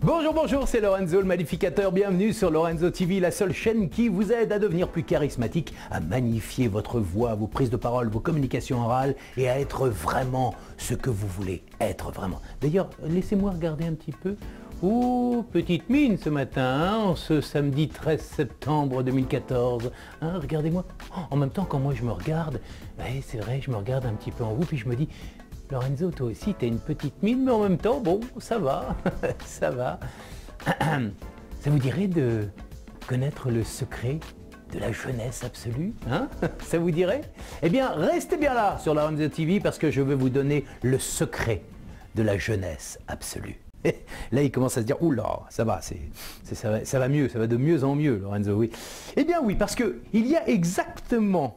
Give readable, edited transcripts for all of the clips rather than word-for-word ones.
Bonjour, bonjour, c'est Lorenzo le Malificateur, bienvenue sur Lorenzo TV, la seule chaîne qui vous aide à devenir plus charismatique, à magnifier votre voix, vos prises de parole, vos communications orales et à être vraiment ce que vous voulez être vraiment. D'ailleurs, laissez-moi regarder un petit peu. Oh, petite mine ce matin, hein, ce samedi 13 septembre 2014. Hein, regardez-moi. Oh, en même temps, quand moi je me regarde, ouais, c'est vrai, je me regarde un petit peu en vous, puis je me dis, Lorenzo, toi aussi, t'as une petite mine, mais en même temps, bon, ça va, ça va. Ça vous dirait de connaître le secret de la jeunesse absolue, hein? Ça vous dirait? Eh bien, restez bien là sur Lorenzo TV parce que je vais vous donner le secret de la jeunesse absolue. Là, il commence à se dire, oula, ça va, ça va mieux, ça va de mieux en mieux, Lorenzo, oui. Eh bien oui, parce que il y a exactement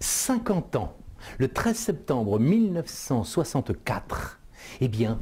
50 ans, le 13 septembre 1964, eh bien,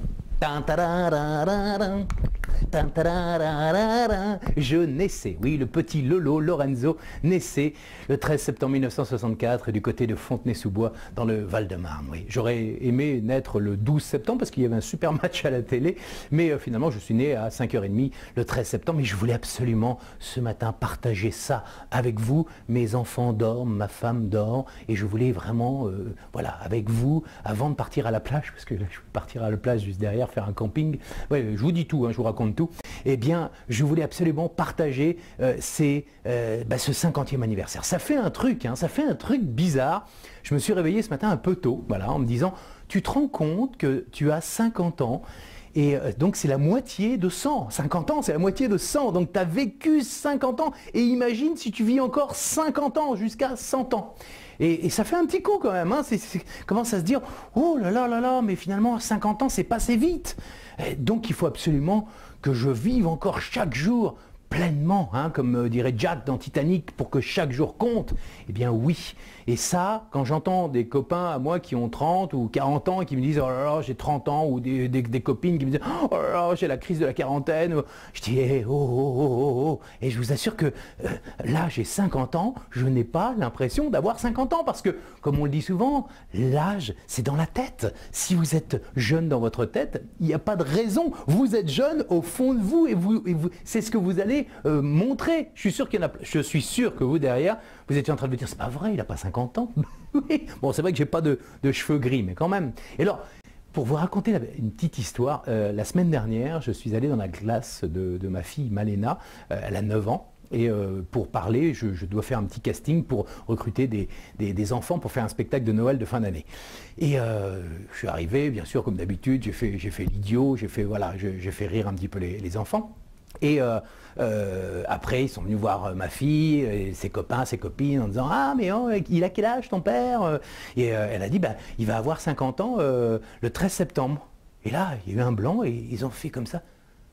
je naissais, oui, le petit Lolo Lorenzo naissait le 13 septembre 1964 du côté de Fontenay-sous-Bois dans le Val-de-Marne. Oui. J'aurais aimé naître le 12 septembre parce qu'il y avait un super match à la télé, mais finalement je suis né à 5h30 le 13 septembre et je voulais absolument ce matin partager ça avec vous. Mes enfants dorment, ma femme dort et je voulais vraiment, voilà, avec vous, avant de partir à la plage, parce que là, je vais partir à la plage juste derrière, faire un camping. Ouais, je vous dis tout, hein, je vous raconte tout. Eh bien, je voulais absolument partager ce 50e anniversaire. Ça fait un truc, hein, ça fait un truc bizarre. Je me suis réveillé ce matin un peu tôt, voilà, en me disant, tu te rends compte que tu as 50 ans et donc c'est la moitié de 100. 50 ans, c'est la moitié de 100. Donc tu as vécu 50 ans et imagine si tu vis encore 50 ans jusqu'à 100 ans. Et ça fait un petit coup quand même, hein. Commence à se dire, oh là là là là, mais finalement 50 ans c'est passé vite. Donc il faut absolument que je vive encore chaque jour pleinement, hein, comme dirait Jack dans Titanic, pour que chaque jour compte. Eh bien oui. Et ça, quand j'entends des copains à moi qui ont 30 ou 40 ans et qui me disent, oh là là, j'ai 30 ans, ou des copines qui me disent, oh là là, j'ai la crise de la quarantaine, je dis, hey, oh, oh, oh, oh, oh. Et je vous assure que là, j'ai 50 ans, je n'ai pas l'impression d'avoir 50 ans, parce que, comme on le dit souvent, l'âge, c'est dans la tête. Si vous êtes jeune dans votre tête, il n'y a pas de raison. Vous êtes jeune au fond de vous, et vous c'est ce que vous allez montrer. Je suis sûr que vous derrière, vous étiez en train de vous dire, c'est pas vrai, il n'a pas 50 ans. Oui. Bon, c'est vrai que j'ai pas de cheveux gris, mais quand même. Et alors, pour vous raconter une petite histoire, la semaine dernière, je suis allé dans la classe de ma fille Malena, elle a 9 ans. Et pour parler, je dois faire un petit casting pour recruter des enfants pour faire un spectacle de Noël de fin d'année. Et je suis arrivé, bien sûr, comme d'habitude, j'ai fait l'idiot, j'ai fait rire un petit peu les enfants. Et après, ils sont venus voir ma fille, et ses copains, ses copines, en disant « Ah, mais oh, il a quel âge ton père ?» Et elle a dit bah, « Il va avoir 50 ans le 13 septembre. » Et là, il y a eu un blanc et ils ont fait comme ça.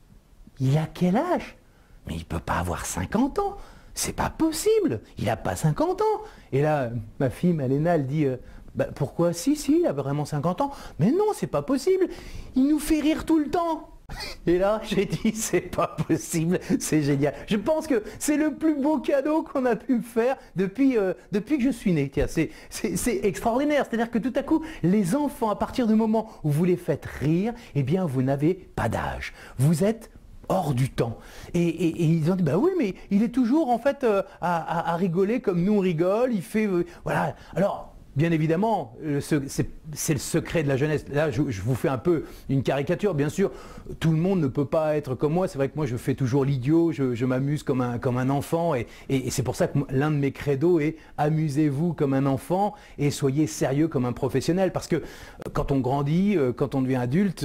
« Il a quel âge ? Mais il ne peut pas avoir 50 ans. C'est pas possible. Il n'a pas 50 ans. » Et là, ma fille, Malena, elle dit bah, « Pourquoi ? Si, il a vraiment 50 ans. Mais non, c'est pas possible. Il nous fait rire tout le temps. » Et là, j'ai dit, c'est pas possible, c'est génial. Je pense que c'est le plus beau cadeau qu'on a pu me faire depuis que je suis né. Tiens, c'est extraordinaire. C'est-à-dire que tout à coup, les enfants, à partir du moment où vous les faites rire, eh bien, vous n'avez pas d'âge. Vous êtes hors du temps. Et ils ont dit, bah oui, mais il est toujours, en fait, à rigoler comme nous on rigole. Il fait, voilà. Alors, bien évidemment, c'est le secret de la jeunesse. Là, je vous fais un peu une caricature. Bien sûr, tout le monde ne peut pas être comme moi. C'est vrai que moi, je fais toujours l'idiot. Je m'amuse comme un enfant. Et c'est pour ça que l'un de mes credos est « Amusez-vous comme un enfant et soyez sérieux comme un professionnel ». Parce que quand on grandit, quand on devient adulte,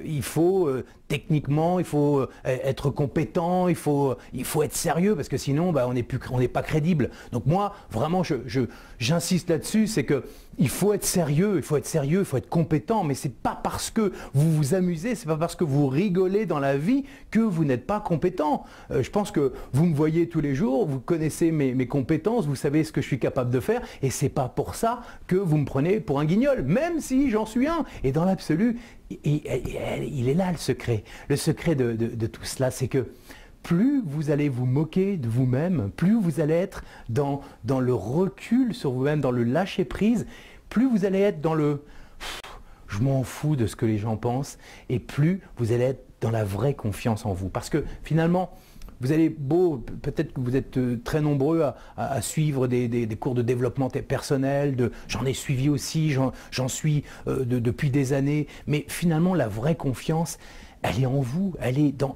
il faut techniquement, il faut être compétent, il faut être sérieux. Parce que sinon, bah, on n'est pas crédible. Donc moi, vraiment, j'insiste là-dessus. C'est que il faut être sérieux, il faut être compétent, mais c'est pas parce que vous vous amusez, c'est pas parce que vous rigolez dans la vie que vous n'êtes pas compétent. Je pense que vous me voyez tous les jours, vous connaissez mes compétences, vous savez ce que je suis capable de faire, et c'est pas pour ça que vous me prenez pour un guignol, même si j'en suis un. Et dans l'absolu, il est là le secret. Le secret de tout cela, c'est que plus vous allez vous moquer de vous-même, plus vous allez être dans le recul sur vous-même, dans le lâcher-prise, plus vous allez être dans le « je m'en fous de ce que les gens pensent » et plus vous allez être dans la vraie confiance en vous. Parce que finalement, vous allez peut-être que vous êtes très nombreux à suivre des cours de développement personnel, j'en ai suivi aussi, j'en suis depuis des années, mais finalement la vraie confiance, elle est en vous, elle est dans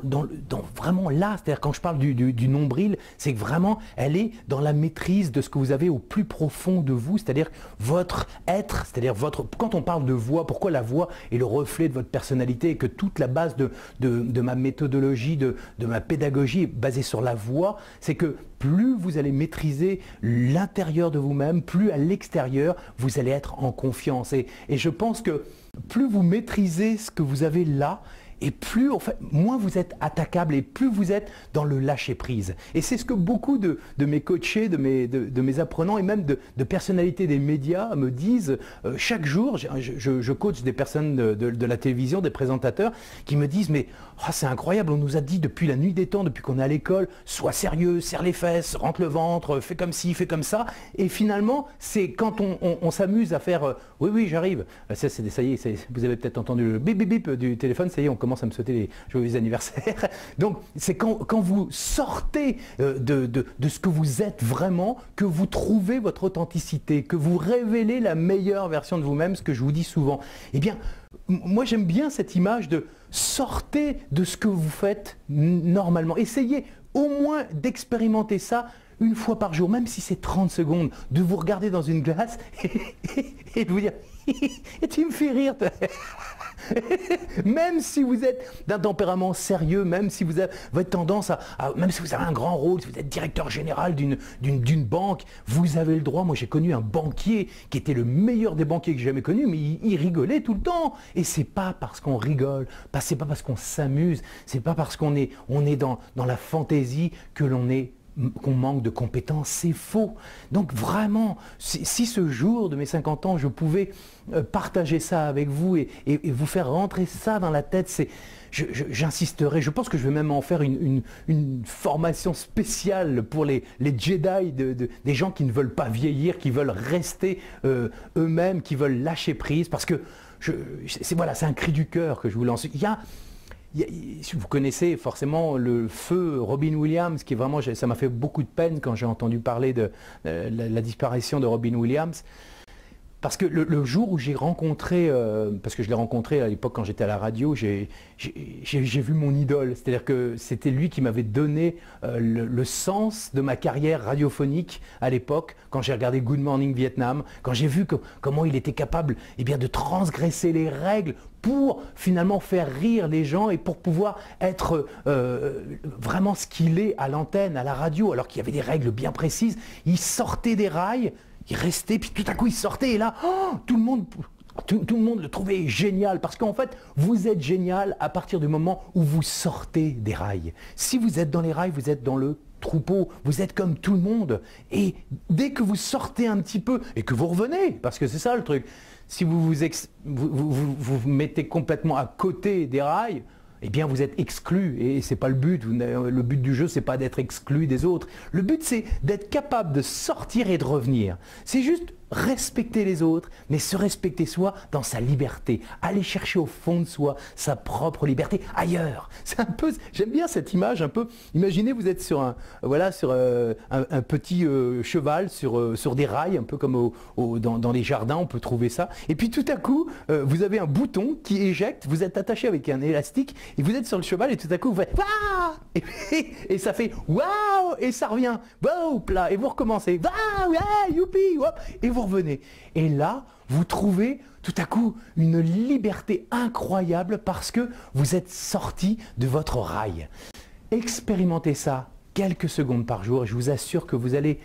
vraiment là, c'est-à-dire quand je parle du nombril, c'est que vraiment elle est dans la maîtrise de ce que vous avez au plus profond de vous, c'est-à-dire votre être, c'est-à-dire quand on parle de voix, pourquoi la voix est le reflet de votre personnalité et que toute la base de ma méthodologie, de ma pédagogie est basée sur la voix, c'est que plus vous allez maîtriser l'intérieur de vous-même, plus à l'extérieur, vous allez être en confiance. Et je pense que plus vous maîtrisez ce que vous avez là, et plus, en fait, moins vous êtes attaquable et plus vous êtes dans le lâcher-prise. Et c'est ce que beaucoup de mes coachés, de mes apprenants et même de personnalités des médias me disent chaque jour. Je coach des personnes de la télévision, des présentateurs qui me disent « mais oh, c'est incroyable, on nous a dit depuis la nuit des temps, depuis qu'on est à l'école, sois sérieux, serre les fesses, rentre le ventre, fais comme ci, fais comme ça ». Et finalement, c'est quand on s'amuse à faire « oui, oui, j'arrive ». Ça y est, vous avez peut-être entendu le bip bip bip du téléphone, ça y est, on commence à me souhaiter les joyeux anniversaires. Donc c'est quand vous sortez de ce que vous êtes vraiment, que vous trouvez votre authenticité, que vous révélez la meilleure version de vous-même, ce que je vous dis souvent. Eh bien, moi j'aime bien cette image de sortez de ce que vous faites normalement. Essayez au moins d'expérimenter ça une fois par jour, même si c'est 30 secondes, de vous regarder dans une glace et de vous dire et tu me fais rire. Même si vous êtes d'un tempérament sérieux, même si vous avez votre tendance même si vous avez un grand rôle, si vous êtes directeur général d'une banque, vous avez le droit. Moi j'ai connu un banquier qui était le meilleur des banquiers que j'ai jamais connu, mais il rigolait tout le temps. Et c'est pas parce qu'on rigole, c'est pas parce qu'on s'amuse, c'est pas parce qu'on est dans la fantaisie qu'on manque de compétences, c'est faux. Donc vraiment, si ce jour de mes 50 ans, je pouvais partager ça avec vous et vous faire rentrer ça dans la tête, j'insisterai. Je pense que je vais même en faire une formation spéciale pour les Jedi, des gens qui ne veulent pas vieillir, qui veulent rester eux-mêmes, qui veulent lâcher prise, parce que c'est un cri du cœur que je vous lance. Vous connaissez forcément le feu Robin Williams, qui est vraiment, ça m'a fait beaucoup de peine quand j'ai entendu parler de la disparition de Robin Williams. Parce que le jour où j'ai rencontré, parce que je l'ai rencontré à l'époque quand j'étais à la radio, j'ai vu mon idole. C'est-à-dire que c'était lui qui m'avait donné le sens de ma carrière radiophonique à l'époque, quand j'ai regardé Good Morning Vietnam, quand j'ai vu comment il était capable de transgresser les règles pour finalement faire rire les gens et pour pouvoir être vraiment ce qu'il est à l'antenne, à la radio, alors qu'il y avait des règles bien précises. Il sortait des rails, il restait, puis tout à coup il sortait et là, tout le monde le trouvait génial, parce qu'en fait, vous êtes génial à partir du moment où vous sortez des rails. Si vous êtes dans les rails, vous êtes dans le troupeau, vous êtes comme tout le monde. Et dès que vous sortez un petit peu et que vous revenez, parce que c'est ça le truc, si vous mettez complètement à côté des rails, eh bien vous êtes exclu, et c'est pas le but. Le but du jeu, c'est pas d'être exclu des autres. Le but, c'est d'être capable de sortir et de revenir. C'est juste respecter les autres, mais se respecter soi dans sa liberté. Aller chercher au fond de soi sa propre liberté ailleurs. C'est un peu, j'aime bien cette image un peu. Imaginez, vous êtes sur un petit cheval sur des rails, un peu comme dans les jardins, on peut trouver ça. Et puis tout à coup, vous avez un bouton qui éjecte. Vous êtes attaché avec un élastique et vous êtes sur le cheval et tout à coup vous faites waouh, et ça fait waouh, et ça revient waouh plat, et vous recommencez waouh, yeah, youpi, hop, et vous revenez. Et là, vous trouvez tout à coup une liberté incroyable parce que vous êtes sorti de votre rail. Expérimentez ça quelques secondes par jour et je vous assure que vous allez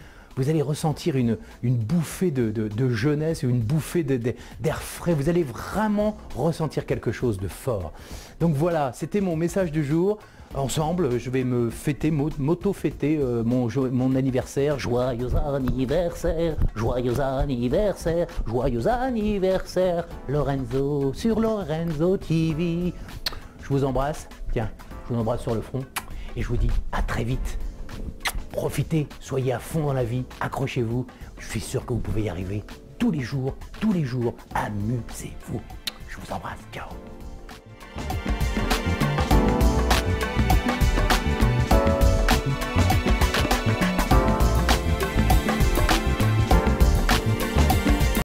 ressentir une bouffée de jeunesse, une bouffée d'air frais. Vous allez vraiment ressentir quelque chose de fort. Donc voilà, c'était mon message du jour. Ensemble, je vais me fêter, m'auto-fêter mon anniversaire. Joyeux anniversaire, joyeux anniversaire, joyeux anniversaire, Lorenzo sur Lorenzo TV. Je vous embrasse, tiens, je vous embrasse sur le front et je vous dis à très vite. Profitez, soyez à fond dans la vie, accrochez-vous. Je suis sûr que vous pouvez y arriver tous les jours, amusez-vous. Je vous embrasse, ciao.